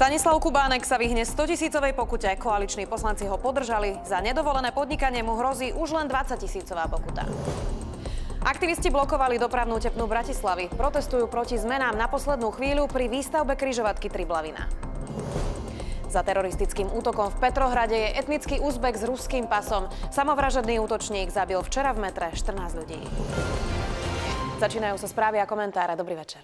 Stanislav Kubánek sa vyhne 100-tisícovej pokute. Koaliční poslanci ho podržali. Za nedovolené podnikanie mu hrozí už len 20-tisícová pokuta. Aktivisti blokovali dopravnú tepnu Bratislavy. Protestujú proti zmenám na poslednú chvíľu pri výstavbe križovatky Triblavina. Za teroristickým útokom v Petrohrade je etnický Uzbek s ruským pasom. Samovražedný útočník zabil včera v metre 14 ľudí. Začínajú sa správy a komentáre. Dobrý večer.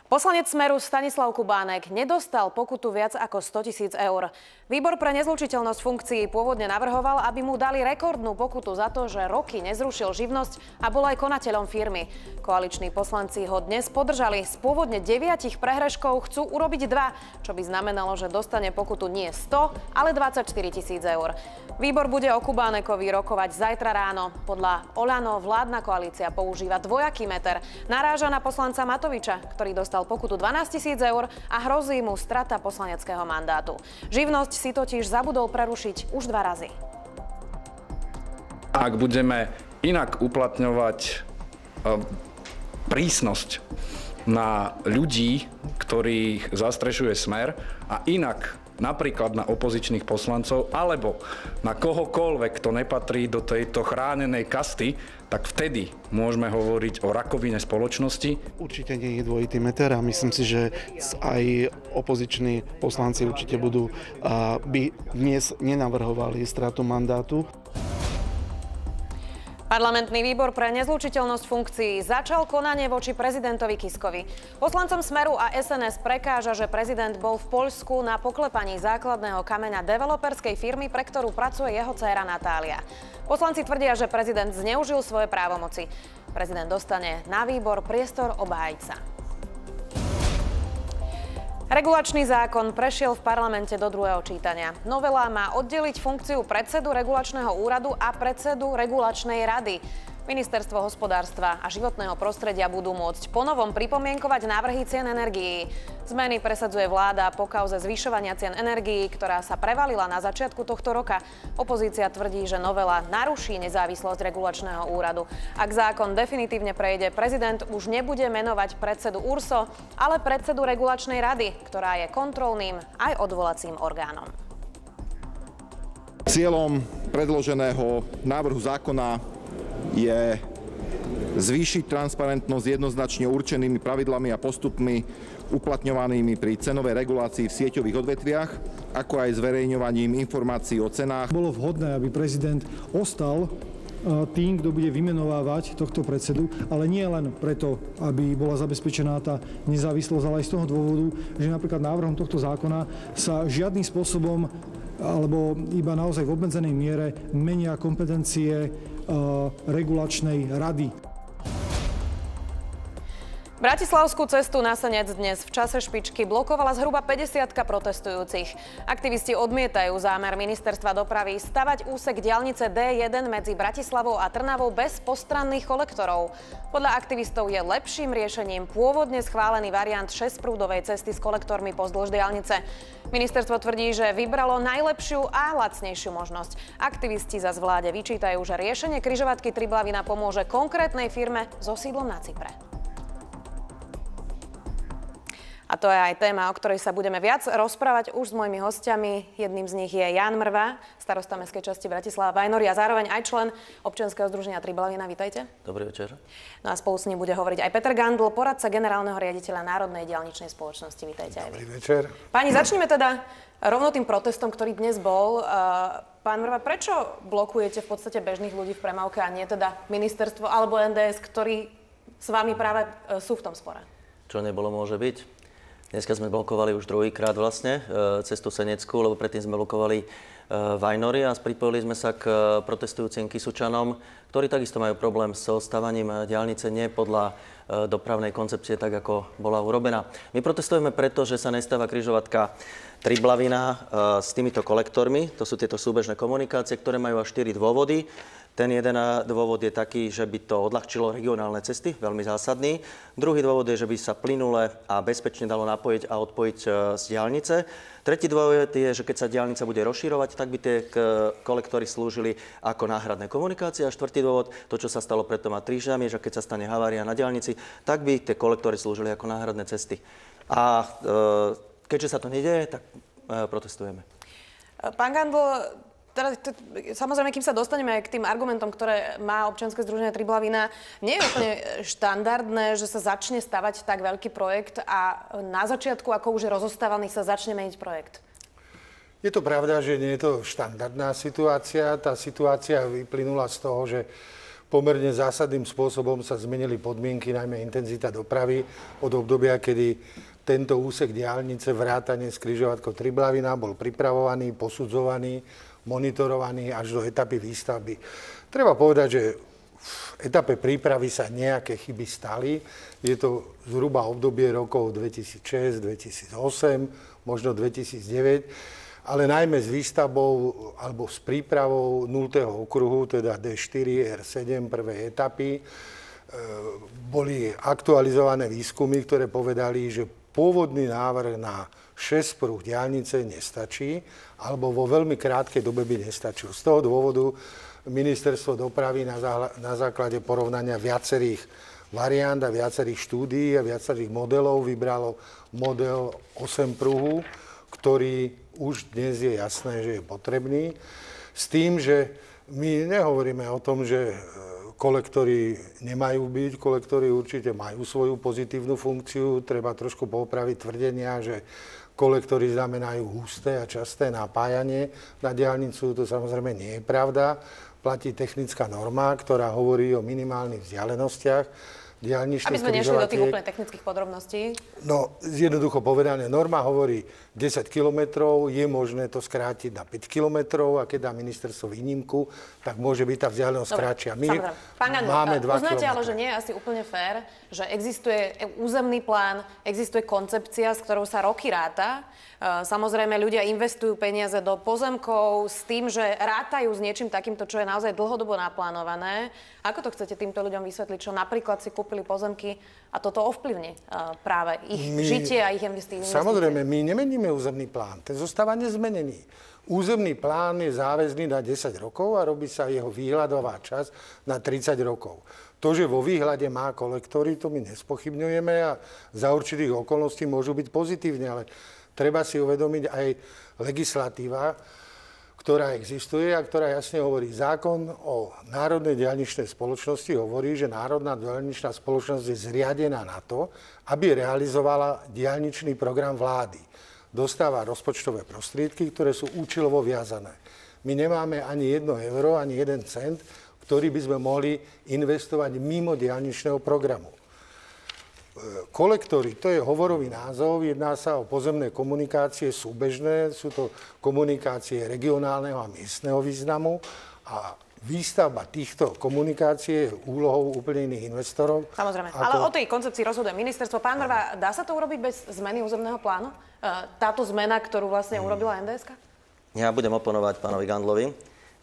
Poslanec Smeru Stanislav Kubánek nedostal pokutu viac ako 100 000 eur. Výbor pre nezlučiteľnosť funkcií pôvodne navrhoval, aby mu dali rekordnú pokutu za to, že roky nezrušil živnosť a bol aj konateľom firmy. Koaliční poslanci ho dnes podržali. Z pôvodne 9 prehreškov chcú urobiť 2, čo by znamenalo, že dostane pokutu nie 100, ale 24 000 eur. Výbor bude o Kubánekovi rokovať zajtra ráno. Podľa Oľano vládna koalícia používa dvojaký meter. Naráža na poslanca Matoviča, ktorý dostal pokutu 12 000 eur a hrozí mu strata poslaneckého mandátu. Živnosť si totiž zabudol prerušiť už 2 razy. Ak budeme inak uplatňovať prísnosť na ľudí, ktorých zastrešuje Smer, a inak napríklad na opozičných poslancov alebo na kohokoľvek, kto nepatrí do tejto chránenej kasty, tak vtedy môžeme hovoriť o rakovine spoločnosti. Určite nie je dvojitý meter a myslím si, že aj opoziční poslanci určite by dnes nenavrhovali stratu mandátu. Parlamentný výbor pre nezlučiteľnosť funkcií začal konanie voči prezidentovi Kiskovi. Poslancom Smeru a SNS prekáža, že prezident bol v Poľsku na poklepaní základného kameňa developerskej firmy, pre ktorú pracuje jeho dcéra Natália. Poslanci tvrdia, že prezident zneužil svoje právomoci. Prezident dostane na výbor priestor obhájiť sa. Regulačný zákon prešiel v parlamente do druhého čítania. Novela má oddeliť funkciu predsedu regulačného úradu a predsedu regulačnej rady. Ministerstvo hospodárstva a životného prostredia budú môcť ponovom pripomienkovať návrhy cien energií. Zmeny presadzuje vláda po kauze zvyšovania cien energií, ktorá sa prevalila na začiatku tohto roka. Opozícia tvrdí, že novela naruší nezávislosť regulačného úradu. Ak zákon definitívne prejde, prezident už nebude menovať predsedu URSO, ale predsedu regulačnej rady, ktorá je kontrolným aj odvolacím orgánom. Cieľom predloženého návrhu zákona je zvýšiť transparentnosť jednoznačne určenými pravidlami a postupmi uplatňovanými pri cenovej regulácii v sieťových odvetviach, ako aj zverejňovaním informácií o cenách. Bolo vhodné, aby prezident ostal tým, kto bude vymenovávať tohto predsedu, ale nie len preto, aby bola zabezpečená tá nezávislosť, ale aj z toho dôvodu, že napríklad návrhom tohto zákona sa žiadnym spôsobom alebo iba naozaj v obmedzenej miere menia kompetencie regulačnej rady. Bratislavskú cestu na Senec dnes v čase špičky blokovala zhruba 50 protestujúcich. Aktivisti odmietajú zámer ministerstva dopravy stavať úsek diaľnice D1 medzi Bratislavou a Trnavou bez postranných kolektorov. Podľa aktivistov je lepším riešením pôvodne schválený variant 6-prúdovej cesty s kolektormi pozdĺž diaľnice. Ministerstvo tvrdí, že vybralo najlepšiu a lacnejšiu možnosť. Aktivisti zas vláde vyčítajú, že riešenie križovatky Triblavina pomôže konkrétnej firme so sídlom na Cypre. A to je aj téma, o ktorej sa budeme viac rozprávať už s mojimi hostiami. Jedným z nich je Ján Mrva, starosta mestskej časti Bratislava Vajnory a zároveň aj člen občianskeho združenia Triblavina. Vítajte. Dobrý večer. No a spolu s ním bude hovoriť aj Peter Gandl, poradca generálneho riaditeľa Národnej diaľničnej spoločnosti. Vítajte aj vy. Dobrý večer. Páni, začneme teda rovno tým protestom, ktorý dnes bol. Pán Mrva, prečo blokujete v podstate bežných ľudí v premávke a nie teda ministerstvo alebo NDS, ktorí s vami práve sú v tom spore? Čo nebolo, môže byť. Dneska sme blokovali už druhýkrát vlastne cestu Seneckú, lebo predtým sme blokovali Vajnory a pripojili sme sa k protestujúcim Kysučanom, ktorí takisto majú problém so stavaním diaľnice nie podľa dopravnej koncepcie, tak ako bola urobená. My protestujeme preto, že sa nestáva križovatka Triblavina s týmito kolektormi. To sú tieto súbežné komunikácie, ktoré majú až 4 dôvody. Ten jeden dôvod je taký, že by to odľahčilo regionálne cesty, veľmi zásadný. Druhý dôvod je, že by sa plynule a bezpečne dalo napojiť a odpojiť z diaľnice. Tretí dôvod je, že keď sa diaľnica bude rozširovať, tak by tie kolektory slúžili ako náhradné komunikácie. A štvrtý dôvod, to, čo sa stalo pred 3 týždňami, že keď sa stane havária na diaľnici, tak by tie kolektory slúžili ako náhradné cesty. A keďže sa to nedeje, tak protestujeme. Pán Gandl, samozrejme, kým sa dostaneme aj k tým argumentom, ktoré má občianske združenie Triblavina, nie je úplne štandardné, že sa začne stavať tak veľký projekt a na začiatku, ako už je rozostávaný, sa začne meniť projekt. Je to pravda, že nie je to štandardná situácia. Tá situácia vyplynula z toho, že pomerne zásadným spôsobom sa zmenili podmienky, najmä intenzita dopravy od obdobia, kedy tento úsek diaľnice vrátane s križovatkou Triblavina bol pripravovaný, posudzovaný, monitorovaný až do etapy výstavby. Treba povedať, že v etape prípravy sa nejaké chyby stali. Je to zhruba obdobie rokov 2006, 2008, možno 2009, ale najmä s výstavbou alebo s prípravou 0. okruhu, teda D4, R7 prvej etapy, boli aktualizované výskumy, ktoré povedali, že pôvodný návrh na 6 prúh diaľnice nestačí, alebo vo veľmi krátkej dobe by nestačil. Z toho dôvodu ministerstvo dopravy na základe porovnania viacerých variant a viacerých štúdií a viacerých modelov vybralo model 8 pruhu, ktorý už dnes je jasné, že je potrebný. S tým, že my nehovoríme o tom, že kolektory nemajú byť, kolektory určite majú svoju pozitívnu funkciu. Treba trošku popraviť tvrdenia, že kolektory znamenajú husté a časté napájanie na diaľnicu. To samozrejme nie je pravda. Platí technická norma, ktorá hovorí o minimálnych vzdialenostiach diaľničných križovatiek. Aby sme nešli do tých úplne technických podrobností. No, jednoducho povedané, norma hovorí 10 kilometrov, je možné to skrátiť na 5 kilometrov a keď dá ministerstvo výnimku, tak môže byť tá vzdialenosť kratšia. My máme 2 kilometre. Uznáte ale, že nie je asi úplne fér, že existuje územný plán, existuje koncepcia, s ktorou sa roky ráta. Samozrejme, ľudia investujú peniaze do pozemkov s tým, že rátajú s niečím takýmto, čo je naozaj dlhodobo naplánované. Ako to chcete týmto ľuďom vysvetliť, čo napríklad si kúpili pozemky a toto ovplyvní práve ich žitie a ich investície? Samozrejme, my nemeníme územný plán. Ten zostáva nezmenený. Územný plán je záväzný na 10 rokov a robí sa jeho výhľadová časť na 30 rokov. To, že vo výhľade má kolektory, to my nespochybňujeme a za určitých okolností môžu byť pozitívne, ale treba si uvedomiť aj legislatíva, ktorá existuje a ktorá jasne hovorí. Zákon o Národnej diaľničnej spoločnosti hovorí, že Národná diaľničná spoločnosť je zriadená na to, aby realizovala diaľničný program vlády. Dostáva rozpočtové prostriedky, ktoré sú účelovo viazané. My nemáme ani 1 euro, ani 1 cent, ktorý by sme mohli investovať mimo diaľničného programu. Kolektory, to je hovorový názov, jedná sa o pozemné komunikácie súbežné, sú to komunikácie regionálneho a miestneho významu a výstavba týchto komunikácií je úlohou úplne iných investorov. Samozrejme, ale o tej koncepcii rozhoduje ministerstvo. Pán Mrva, dá sa to urobiť bez zmeny územného plánu? Táto zmena, ktorú vlastne urobila NDS-ka? Ja budem oponovať pánovi Gandlovi.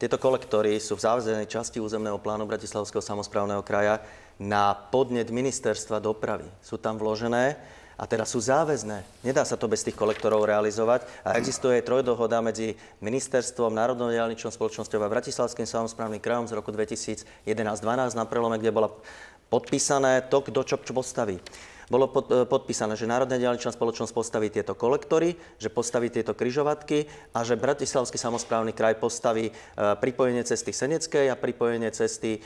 Tieto kolektory sú v záväznej časti územného plánu Bratislavského samosprávneho kraja na podnet ministerstva dopravy. Sú tam vložené a teraz sú záväzné. Nedá sa to bez tých kolektorov realizovať a existuje trojdohoda medzi ministerstvom, Národnou diaľničnou spoločnosťou a Bratislavským samosprávnym krajom z roku 2011-12 na prelome, kde bola podpísané to, kto čo postaví. Bolo podpísané, že Národná diaľničná spoločnosť postaví tieto kolektory, že postaví tieto križovatky a že Bratislavský samosprávny kraj postaví pripojenie cesty Seneckej a pripojenie cesty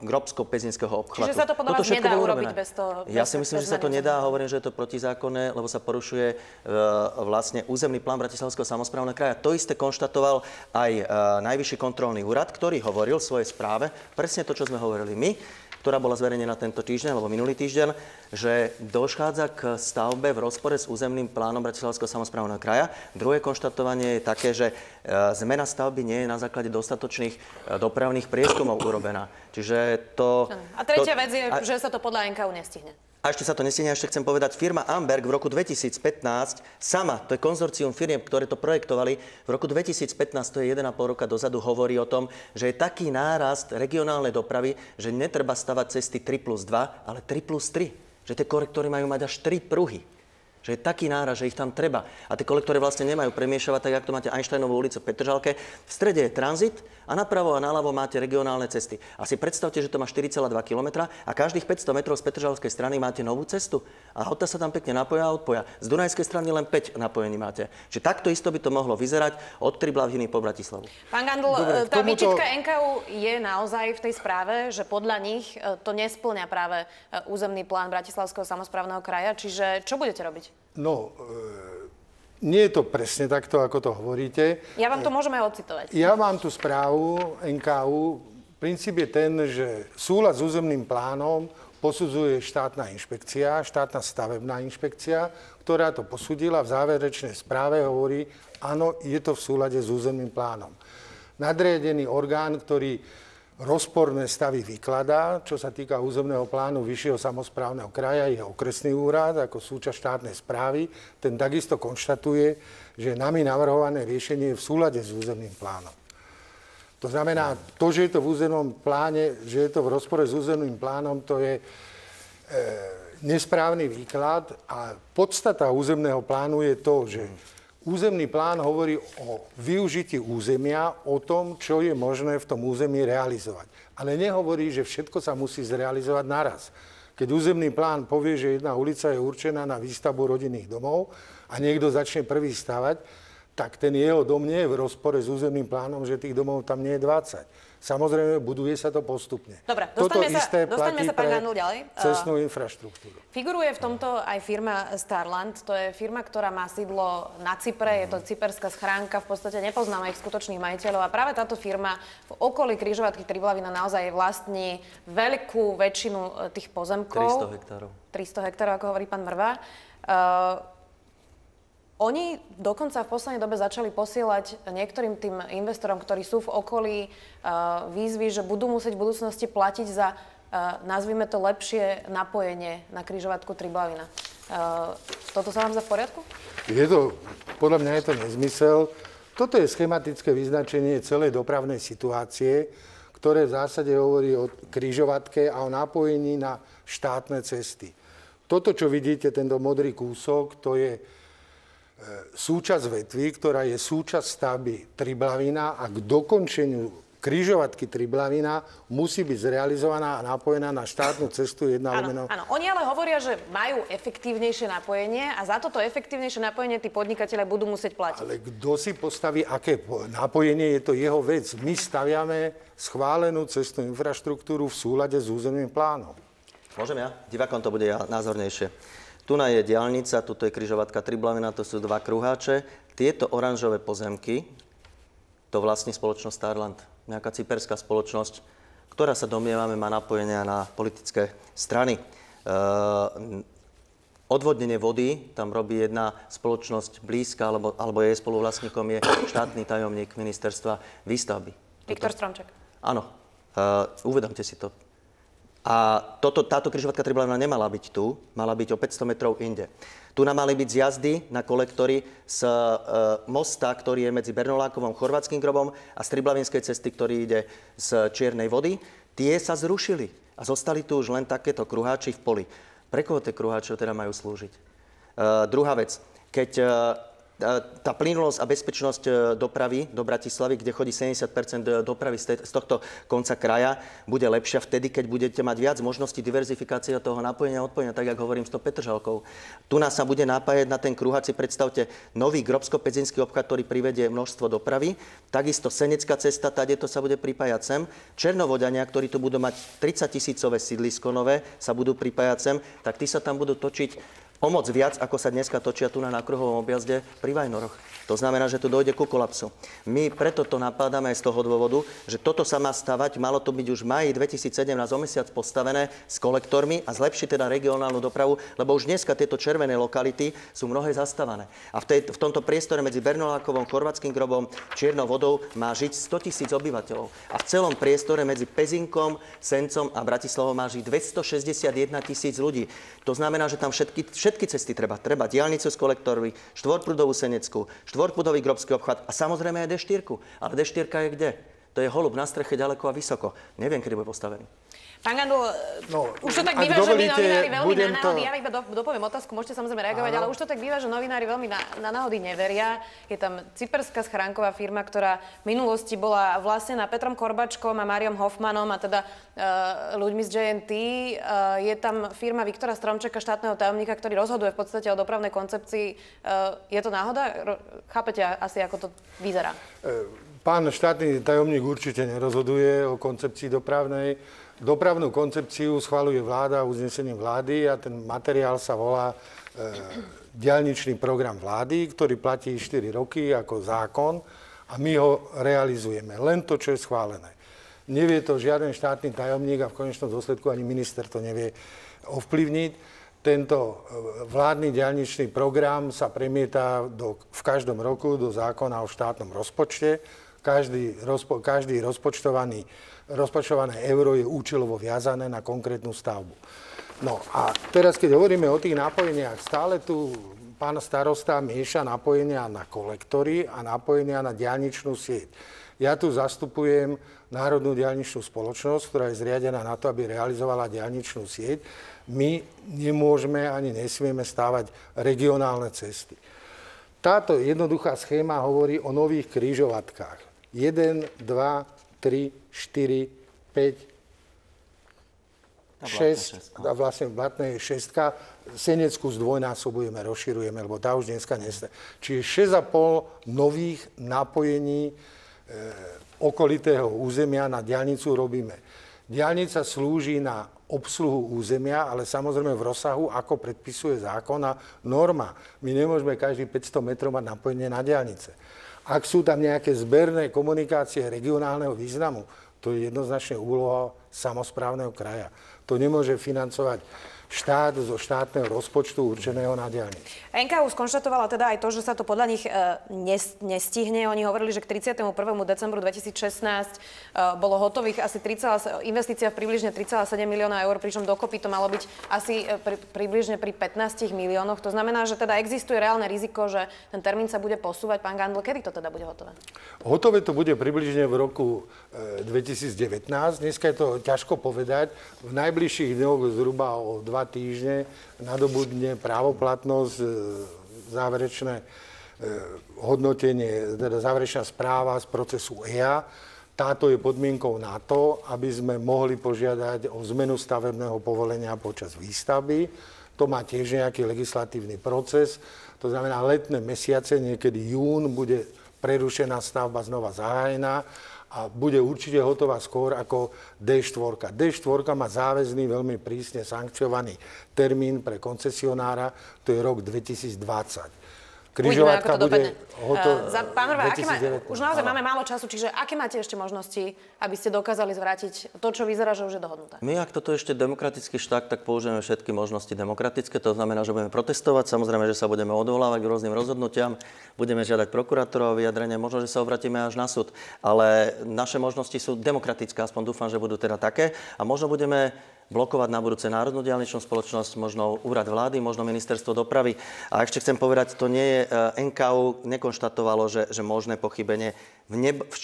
Grobsko-Pezinského obchvatu. Čiže sa to podľa vás nedá urobiť bez toho? Ja si myslím, že sa to nedá. Hovorím, že je to protizákonné, lebo sa porušuje vlastne územný plán Bratislavského samosprávneho kraja. To isté konštatoval aj Najvyšší kontrolný úrad, ktorý hovoril v svojej správe presne to, čo sme hovorili my, ktorá bola zverejnená tento týždeň, alebo minulý týždeň, že dochádza k stavbe v rozpore s územným plánom Bratislavského samosprávneho kraja. Druhé konštatovanie je také, že zmena stavby nie je na základe dostatočných dopravných prieskumov urobená. Čiže to... A tretia vec je, že sa to podľa NKÚ nestihne. A ešte sa to nestihne, ešte chcem povedať, firma Amberg v roku 2015 sama, to je konzorcium firiem, ktoré to projektovali, v roku 2015, to je 1,5 roka dozadu, hovorí o tom, že je taký nárast regionálnej dopravy, že netreba stavať cesty 3+2, ale 3+3. Že tie korektory majú mať až 3 pruhy. Že je taký náraz, že ich tam treba. A tie kolektory vlastne nemajú premiešavať, tak ako to máte Einsteinovú ulicu v Petržalke. V strede je tranzit a napravo a naľavo máte regionálne cesty. A si predstavte, že to má 4,2 km a každých 500 metrov z Petržalskej strany máte novú cestu. A auta sa tam pekne napoja a odpoja. Z Dunajskej strany len 5 napojení máte. Čiže takto isto by to mohlo vyzerať od Triblaviny po Bratislavu. Pán Gandl, tá výčitka NKÚ je naozaj v tej správe, že podľa nich to nespĺňa práve územný plán Bratislavského samosprávneho kraja. Čiže čo budete robiť? No, nie je to presne takto, ako to hovoríte. Ja vám to môžem aj odcitovať. Ja mám tú správu NKÚ. Princíp je ten, že súhlas s územným plánom posudzuje štátna inšpekcia, štátna stavebná inšpekcia, ktorá to posudila v záverečnej správe, hovorí, áno, je to v súlade s územným plánom. Nadriadený orgán, ktorý rozporné stavy vykladá, čo sa týka územného plánu Vyššieho samosprávneho kraja, je okresný úrad ako súčasť štátnej správy. Ten takisto konštatuje, že nami navrhované riešenie je v súlade s územným plánom. To znamená, to, že je to v územnom pláne, že je to v rozpore s územným plánom, to je nesprávny výklad a podstata územného plánu je to, že územný plán hovorí o využití územia, o tom, čo je možné v tom území realizovať. Ale nehovorí, že všetko sa musí zrealizovať naraz. Keď územný plán povie, že jedna ulica je určená na výstavbu rodinných domov a niekto začne prvý stavať, tak ten jeho dom nie je v rozpore s územným plánom, že tých domov tam nie je 20. Samozrejme, buduje sa to postupne. Dobre, Toto dostaňme isté sa, platí pán pre Gandl, ďalej. Cestnú infraštruktúru. Figuruje v tomto aj firma Starland. To je firma, ktorá má sídlo na Cypre. Je to cyperská schránka. V podstate nepoznáme ich skutočných majiteľov. A práve táto firma v okolí križovatky Triblavina naozaj vlastní veľkú väčšinu tých pozemkov. 300 hektárov. 300 hektárov, ako hovorí pán Mrva. Oni dokonca v poslednej dobe začali posielať niektorým tým investorom, ktorí sú v okolí, výzvy, že budú musieť v budúcnosti platiť za, nazvime to, lepšie napojenie na križovatku Triblavina. Toto sa vám zdá v poriadku? Podľa mňa je to nezmysel. Toto je schematické vyznačenie celej dopravnej situácie, ktoré v zásade hovorí o križovatke a o napojení na štátne cesty. Toto, čo vidíte, tento modrý kúsok, to je súčasť vetvy, ktorá je súčasť stavby Triblavina a k dokončeniu križovatky Triblavina musí byť zrealizovaná a napojená na štátnu cestu 1/. Áno. Oni ale hovoria, že majú efektívnejšie napojenie a za toto efektívnejšie napojenie tí podnikatelia budú musieť platiť. Ale kto si postaví aké napojenie, je to jeho vec. My staviame schválenú cestnú infraštruktúru v súlade s územným plánom. Môžem ja? Divákom to bude názornejšie. Tu je diaľnica, tuto je križovatka Triblavina, to sú 2 kruháče. Tieto oranžové pozemky, to vlastní spoločnosť Starland, nejaká cyperská spoločnosť, ktorá sa domnievame má napojenia na politické strany. Odvodnenie vody tam robí jedna spoločnosť blízka, alebo jej spoluvlastníkom je štátny tajomník ministerstva výstavby. Viktor Stromček. Áno, uvedomte si to. A táto križovatka Triblavina nemala byť tu, mala byť o 500 metrov inde. Tu nám mali byť zjazdy na kolektory z mosta, ktorý je medzi Bernolákovom Chorvátskym grobom a z Triblavinskej cesty, ktorý ide z Čiernej Vody. Tie sa zrušili a zostali tu už len takéto kruháči v poli. Pre koho tie kruháče teda majú slúžiť? Druhá vec, keď tá plynulosť a bezpečnosť dopravy do Bratislavy, kde chodí 70% dopravy z tohto konca kraja, bude lepšia vtedy, keď budete mať viac možností diverzifikácie toho napojenia a odpojenia, tak ako hovorím s tou Petržalkou. Tu nás sa bude napájať na ten kruháč, si predstavte nový Grobsko-Pezínsky obchvat, ktorý privedie množstvo dopravy, takisto Senecká cesta, tadeto sa bude pripájať sem. Černovodania, ktorí tu budú mať 30 000 sídlisko nové, sa budú pripájať sem, tak tí sa tam budú točiť o moc viac, ako sa dneska točia tu na kruhovom objazde pri Vajnoroch. To znamená, že tu dojde ku kolapsu. My preto to napádame aj z toho dôvodu, že toto sa má stavať, malo to byť už v máji 2017 o mesiac postavené s kolektormi a zlepšiť teda regionálnu dopravu, lebo už dneska tieto červené lokality sú mnohé zastavané. A v tomto priestore medzi Bernolákovom, Chorvátskym grobom, Čiernou Vodou má žiť 100 000 obyvateľov. A v celom priestore medzi Pezinkom, Sencom a Bratislavou má žiť 261 000 ľudí. To znamená, že tam všetky cesty treba diaľnicu s kolektormi, štvorprúdovú Seneckú, štvorprúdový Grobský obchvat a samozrejme aj D4. Ale D4 je kde? To je holub na streche ďaleko a vysoko. Neviem, kedy bude postavený. Pán Gandl, už to tak býva, že my novinári veľmi na náhody, ja iba dopoviem otázku, môžete samozrejme reagovať, ale už to tak býva, že novinári veľmi na náhody neveria. Je tam cyperská schránková firma, ktorá v minulosti bola vlastnená Petrom Korbačkom a Máriom Hoffmanom a teda ľuďmi z JNT. Je tam firma Viktora Stromčeka, štátneho tajomníka, ktorý rozhoduje v podstate o dopravnej koncepcii. Je to náhoda? Chápete asi, ako to vyzerá? Pán štátny tajomník určite nerozhoduje o koncepcii dopravnej. Dopravnú koncepciu schvaľuje vláda uznesením vlády a ten materiál sa volá diaľničný program vlády, ktorý platí 4 roky ako zákon a my ho realizujeme. Len to, čo je schválené. Nevie to žiaden štátny tajomník a v konečnom dôsledku ani minister to nevie ovplyvniť. Tento vládny diaľničný program sa premieta v každom roku do zákona o štátnom rozpočte. Každý rozpočtované euro je účelovo viazané na konkrétnu stavbu. No a teraz, keď hovoríme o tých napojeniach, stále tu pán starosta mieša napojenia na kolektory a napojenia na diaľničnú sieť. Ja tu zastupujem Národnú diaľničnú spoločnosť, ktorá je zriadená na to, aby realizovala diaľničnú sieť. My nemôžeme ani nesmieme stávať regionálne cesty. Táto jednoduchá schéma hovorí o nových križovatkách. 1, 2, 3, 4, 5, 6, a vlastne v Blatnej je 6. Seneckú zdvojnásobujeme, rozširujeme, lebo tá už dneska nestačí. Čiže 6,5 nových napojení okolitého územia na diaľnicu robíme. Diaľnica slúži na obsluhu územia, ale samozrejme v rozsahu, ako predpisuje zákon a norma. My nemôžeme každých 500 metrov mať napojenie na diaľnice. Ak sú tam nejaké zberné komunikácie regionálneho významu, to je jednoznačne úloha samosprávneho kraja. To nemôže financovať štát zo štátneho rozpočtu určeného na diaľnicu. NKÚ skonštatovala teda aj to, že sa to podľa nich nestihne. Oni hovorili, že k 31. decembru 2016 bolo hotových asi investícia v približne 3,7 milióna eur, pričom dokopy to malo byť asi približne pri 15 miliónoch. To znamená, že teda existuje reálne riziko, že ten termín sa bude posúvať. Pán Gandl, kedy to teda bude hotové? Hotové to bude približne v roku 2019. Dneska je to ťažko povedať. V najbližších dňoch zhruba o 2 týždne nadobudne právoplatnosť záverečné hodnotenie, teda záverečná správa z procesu EIA. Táto je podmienkou na to, aby sme mohli požiadať o zmenu stavebného povolenia počas výstavby. To má tiež nejaký legislatívny proces. To znamená, letné mesiace, niekedy jún, bude prerušená stavba znova zahájená a bude určite hotová skôr ako D4. D4 má záväzný, veľmi prísne sankciovaný termín pre koncesionára, to je rok 2020. Križovatka bude hotová. Pán Vrba, už naozaj máme málo času, čiže aké máte ešte možnosti, aby ste dokázali zvrátiť to, čo vyzerá, že už je dohodnuté? My, ak toto ešte demokratický štát, tak použijeme všetky možnosti demokratické. To znamená, že budeme protestovať, samozrejme, že sa budeme odvolávať k rôznym rozhodnutiam, budeme žiadať prokurátorov o vyjadrenie, možno, že sa obratíme až na súd. Ale naše možnosti sú demokratické, aspoň dúfam, že budú teda také. A možno budeme blokovať na budúce Národnú diaľničnú spoločnosť, možno úrad vlády, možno ministerstvo dopravy. A ešte chcem povedať, to nie je, NKÚ nekonštatovalo, že možné pochybenie. V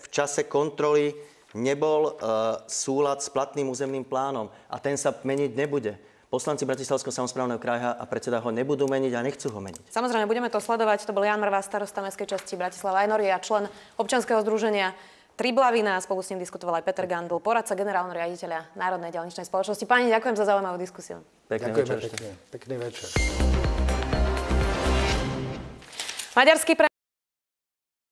čase kontroly nebol súlad s platným územným plánom a ten sa meniť nebude. Poslanci Bratislavského samosprávneho kraja a predseda ho nebudú meniť a nechcú ho meniť. Samozrejme, budeme to sledovať. To bol Ján Mrva, starosta mestskej časti Bratislava Vajnory a člen občianskeho združenia Triblavina. Spolu s ním diskutoval aj Peter Gandl, poradca generálneho riaditeľa Národnej diaľničnej spoločnosti. Páni, ďakujem za zaujímavú diskusiu. Pekný večer.